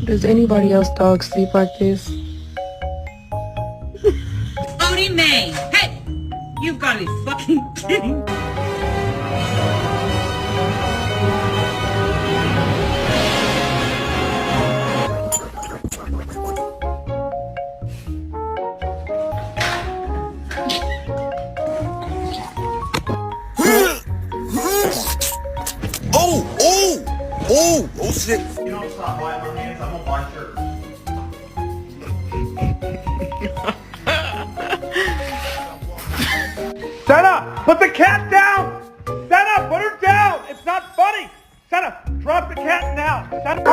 Does anybody else dog sleep like this? Odie Mae! Hey! You've got to be fucking kidding. Oh shit. You don't stop buying my hands, I'm gonna buy shirts. Senna, put the cat down! Senna, put her down! It's not funny! Senna, drop the cat now! Senna.